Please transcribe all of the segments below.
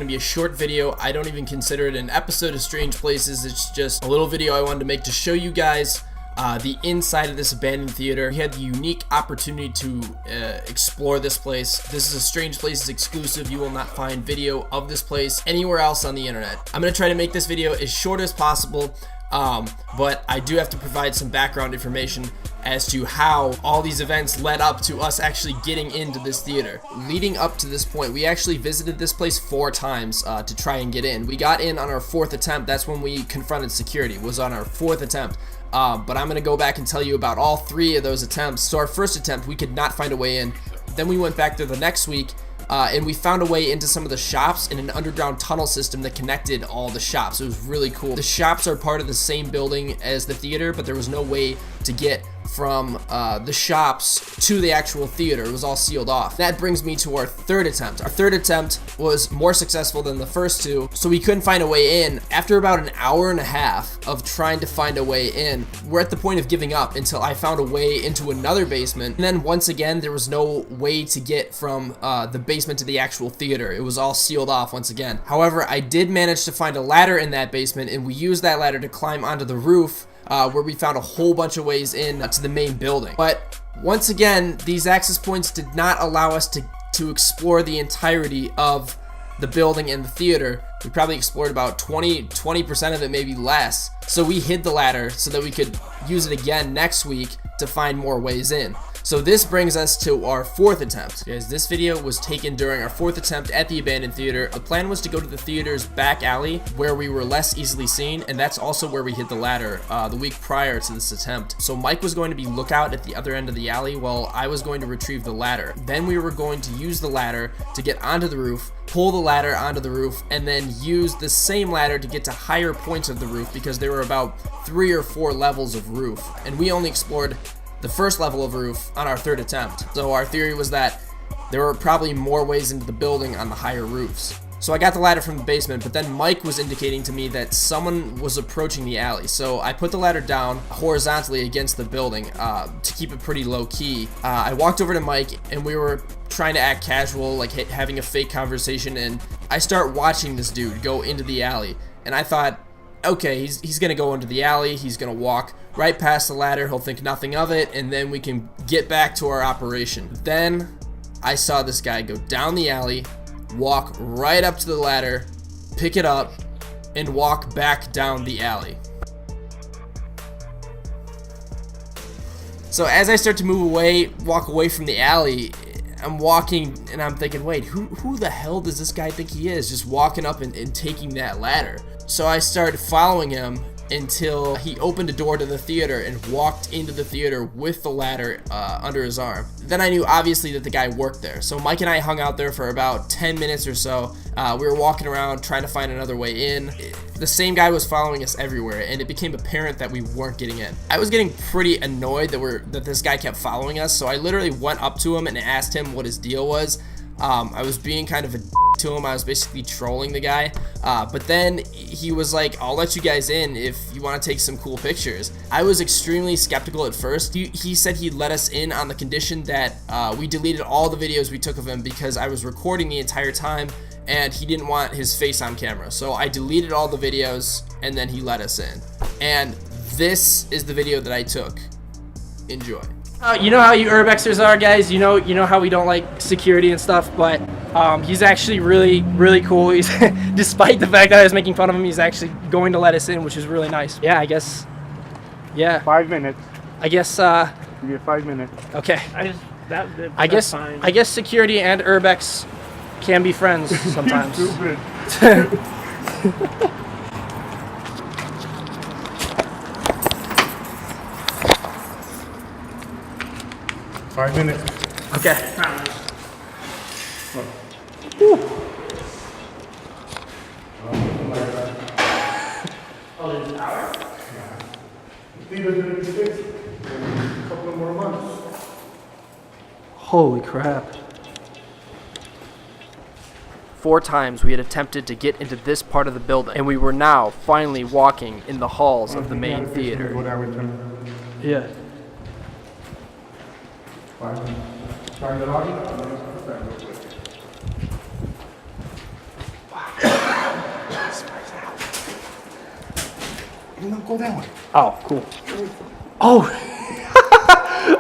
going to be a short video. I don't even consider it an episode of Strange Places. It's just a little video I wanted to make to show you guys the inside of this abandoned theater. We had the unique opportunity to explore this place. This is a Strange Places exclusive. You will not find video of this place anywhere else on the internet. I'm going to try to make this video as short as possible, but I do have to provide some background information as to how all these events led up to us actually getting into this theater. Leading up to this point, we actually visited this place 4 times to try and get in. We got in on our 4th attempt. That's when we confronted security, was on our 4th attempt. But I'm gonna go back and tell you about all 3 of those attempts. So our first attempt, we could not find a way in. Then we went back there the next week, and we found a way into some of the shops in an underground tunnel system that connected all the shops. It was really cool. The shops are part of the same building as the theater, but there was no way to get from the shops to the actual theater. It was all sealed off. That brings me to our 3rd attempt. Our 3rd attempt was more successful than the first 2, so we couldn't find a way in. After about an hour and a half of trying to find a way in, we're at the point of giving up until I found a way into another basement. And then once again, there was no way to get from the basement to the actual theater. It was all sealed off once again. However, I did manage to find a ladder in that basement, and we used that ladder to climb onto the roof, where we found a whole bunch of ways in to the main building. But once again, these access points did not allow us to explore the entirety of the building and the theater. We probably explored about 20% of it, maybe less. So we hid the ladder so that we could use it again next week to find more ways in. So this brings us to our 4th attempt. Guys, this video was taken during our 4th attempt at the abandoned theater. The plan was to go to the theater's back alley where we were less easily seen, and that's also where we hid the ladder the week prior to this attempt. So Mike was going to be lookout at the other end of the alley while I was going to retrieve the ladder. Then we were going to use the ladder to get onto the roof, pull the ladder onto the roof, and then use the same ladder to get to higher points of the roof, because there were about 3 or 4 levels of roof, and we only explored the first level of roof on our 3rd attempt. So our theory was that there were probably more ways into the building on the higher roofs. So I got the ladder from the basement, but then Mike was indicating to me that someone was approaching the alley. So I put the ladder down horizontally against the building to keep it pretty low key. I walked over to Mike, and we were trying to act casual, like having a fake conversation, and I start watching this dude go into the alley, and I thought, okay, he's gonna go into the alley, he's gonna walk right past the ladder, he'll think nothing of it, and then we can get back to our operation. Then I saw this guy go down the alley, walk right up to the ladder, pick it up, and walk back down the alley. So as I start to walk away from the alley, I'm walking and I'm thinking, wait, who the hell does this guy think he is, just walking up and taking that ladder? So I started following him until he opened a door to the theater and walked into the theater with the ladder under his arm. Then I knew obviously that the guy worked there. So Mike and I hung out there for about 10 minutes or so. We were walking around trying to find another way in. The same guy was following us everywhere, and it became apparent that we weren't getting in. I was getting pretty annoyed that this guy kept following us, so I literally went up to him and asked him what his deal was. I was being kind of a to him. I was basically trolling the guy, but then he was like, I'll let you guys in if you want to take some cool pictures. I was extremely skeptical at first. He said he'd let us in on the condition that we deleted all the videos we took of him because I was recording the entire time and he didn't want his face on camera. So I deleted all the videos and then he let us in. And this is the video that I took. Enjoy. You know how you urbexers are, guys. You know how we don't like security and stuff, but he's actually really cool. He's despite the fact that I was making fun of him, he's actually going to let us in, which is really nice. Yeah, I guess. Yeah. 5 minutes. I guess. Give you 5 minutes. Okay. I guess security and urbex can be friends sometimes. Stupid. 5 minutes. Okay. Oh, there's an hour? Yeah. I think it's going to be fixed in a couple of more months. Holy crap. 4 times we had attempted to get into this part of the building, and we were now finally walking in the halls of the main theater. Yeah. No, go that way. Oh, cool. Oh.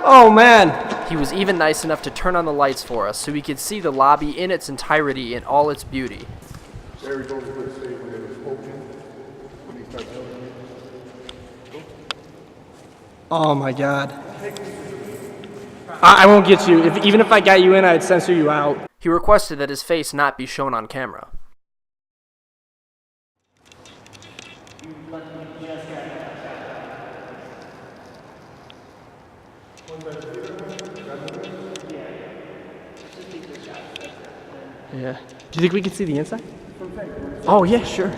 Oh, man. He was even nice enough to turn on the lights for us so we could see the lobby in its entirety in all its beauty. There we go. Good state when it was open. Oh, my God. I won't get you. Even if I got you in, I'd censor you out. He requested that his face not be shown on camera. Yeah. Do you think we can see the inside? Oh, yeah, sure.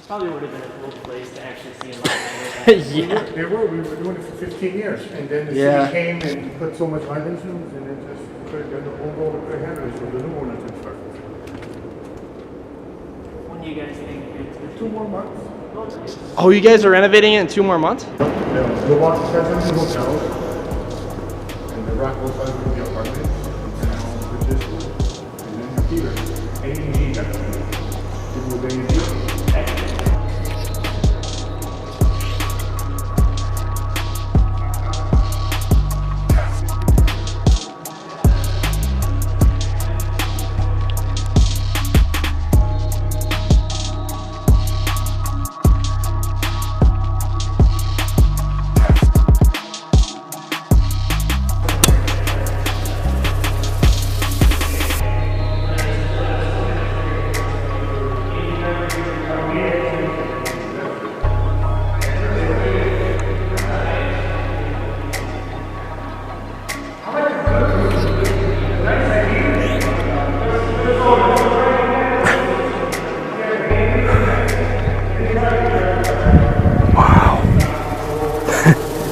Probably would have been a cool place to actually see a lot of We were doing it for 15 years, and then the Yeah. city came and put so much light into it, and then just put the old road could handle it, so the new one is in start. When do you guys think it's 2 more months. Oh, you guys are renovating it in 2 more months? The walk presents the hotels, and the rock goes under the apartments, and now we're just, and then the theater. AEG, that's people with AEG.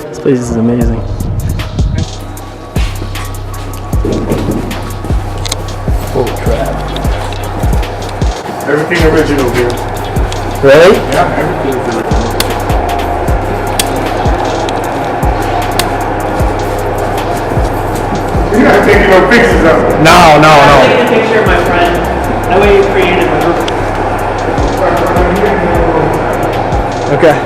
This place is amazing. Holy crap. Everything original here. Really? Yeah, everything is original. You're not taking no pictures of it. No. I'm taking a picture of my friend. That way you created my room. Okay.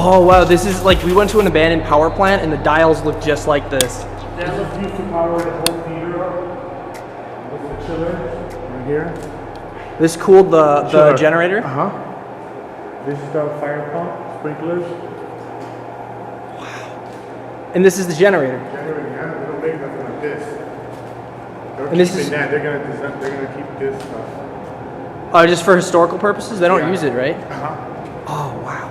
Oh wow, this is like we went to an abandoned power plant and the dials look just like this. This was used to power the whole theater up. With the chiller right here. This cooled the Chiller. generator? This is the fire pump, sprinklers. And this is the generator. Generator, yeah, they don't make nothing like this. They're And this keeping is- that. They're gonna keep this stuff. Oh, just for historical purposes? They don't Yeah. use it, right? Uh-huh. Oh wow.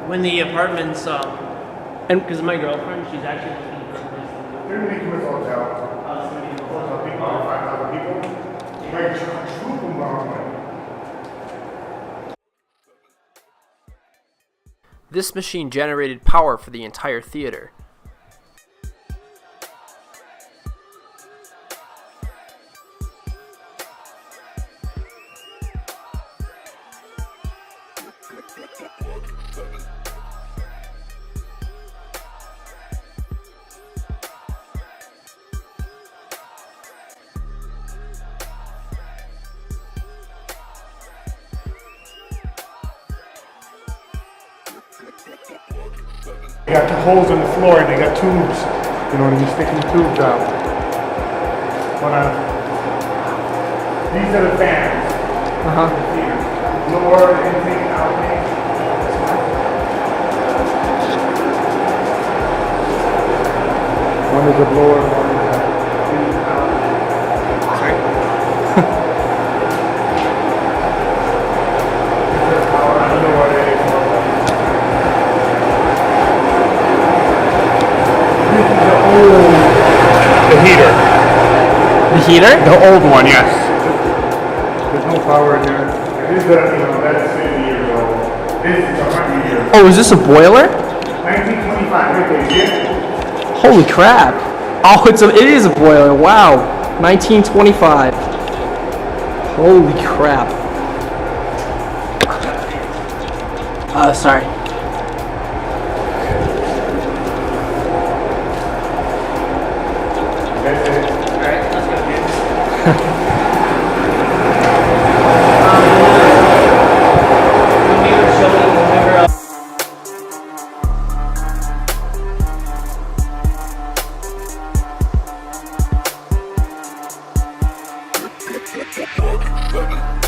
When the apartments, And because my girlfriend, she's actually looking for a place to live. They're making this hotel. So many people. 4,000 people, 5,000 people. Like, troop them around. this machine generated power for the entire theater. They got the holes in the floor and they got tubes. You know what I mean? Sticking tubes out. These are the fans. Blower, anything, outlet. One is a blower, one is a outlet. Sorry. I don't know what it is. The heater. The heater? The old one, yes. There's no power in there. This is that's 50 years old. This is 100 years old. Oh, is this a boiler? 1925, right there, see it? Holy crap. Oh, it is a boiler. Wow. 1925. Holy crap. Sorry. That's it. Alright, let's go, Jukes. When we were showing, remember, Body,